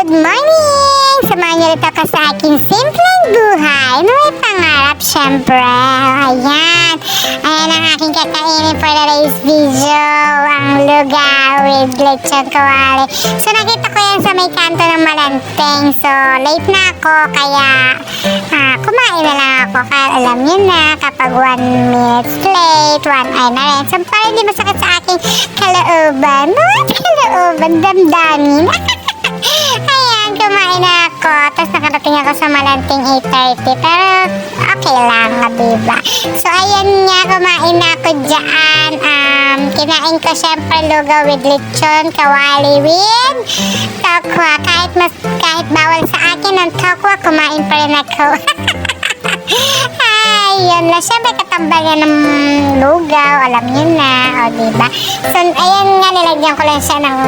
Good morning! Samahan niyo rin ako sa aking simpleng buhay na may pangarap, syempre. Ayan. Ayan ang aking kakainin for today's video. Ang lugaw with lechon kawali. So, nakita ko yan sa may kanto ng Malanteng. So, late na ako, kaya kumain na lang ako. Kaya alam niyo na, kapag 1 minute late, 1 ay na rin. So, para hindi masakit sa aking kalooban. Damdamin. Ayan, kumain na ako. Tapos nakarating ako sa Malanteng 8:30. Pero okay lang, diba? So, ayan nga, kumain na ako dyan. Kinain ko syempre lugaw with lechon, kawali with tokwa. Kahit bawal sa akin ang tokwa, kumain pa rin ako. Ayun na, syempre katambagan ng lugaw, alam nyo na, o diba? So, ayan nga, nilagyan ko lang siya ng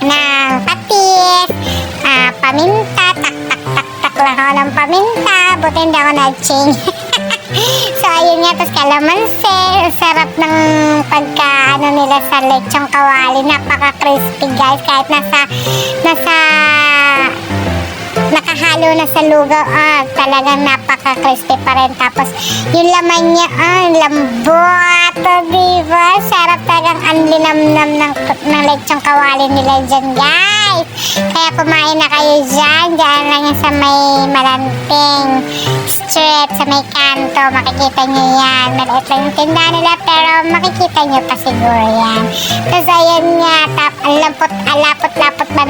ng patis, paminta, tak lang ako ng paminta, buti hindi ako nag-change. So, ayun nga, tapos kalamansi, sarap ng nila sa lechong kawali, napaka-crispy guys, kahit nakahalo na sa lugaw, talagang napaka-crispy pa rin. Tapos, yung laman niya, lambot, diba? Sarap talagang ang linamnam ng lechong kawali nila dyan, guys. Kaya kumain na kayo dyan. Diyan lang yan sa may Malanteng street, sa may kanto. Makikita nyo yan. Maliit lang yung tindahan nila, pero makikita nyo pa siguro yan. Tapos, ayan nga, ang lapot-lapot ba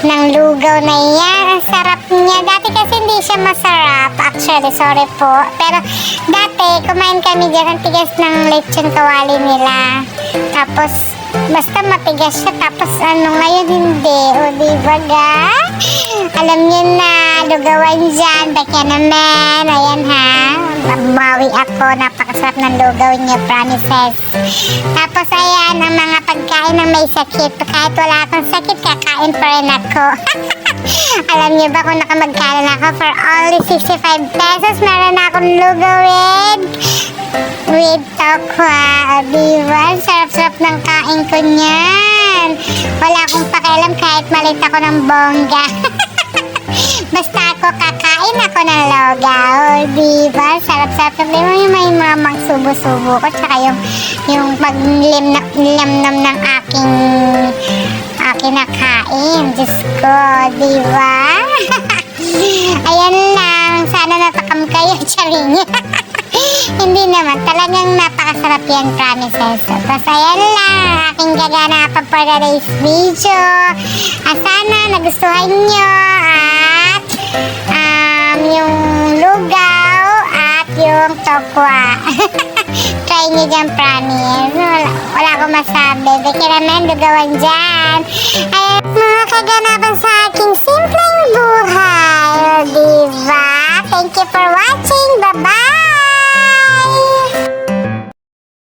ng lugaw na yan. Ang sarap niya. Dati kasi hindi siya masarap. Actually, sorry po. Pero dati, kumain kami dyan. Ang tigas ng lechon kawali nila. Tapos, basta matigas siya. Tapos, ngayon hindi. O, diba ga? Alam niyo na, lugawan dyan. Bakya naman. Ayan ha. Bawi ako. Napakasarap ng lugaw niya, promises. Tapos, ayan, ang mga pagkain ng may sakit. Kahit wala akong sakit, kakain pa rin ako. Alam niyo ba kung nakamagkano na ako? For only 65 pesos, meron na akong lugaw with tokwa. Diba? Sarap-sarap ng kain ko niyan. Wala akong pakialam kahit malit ako ng bongga. Basta ako kakain ako ng lugaw. Diba? Sarap-sarap. Diba yung may mga subo-subo ko. Tsaka yung paglimnam ng aking nakain. Diyos ko, diba? Ayan lang. Sana natakam kayo, charing. Hindi naman. Talagang napakasarap yan, promises. Tapos ayan lang. Aking gaganapan for today's video. Sana nagustuhan nyo at yung lugaw at yung tokwa. Try nyo dyan, promise. Wala akong masabi. Biki naman, lugawan dyan. Ayan, mga kaganapan sa aking sim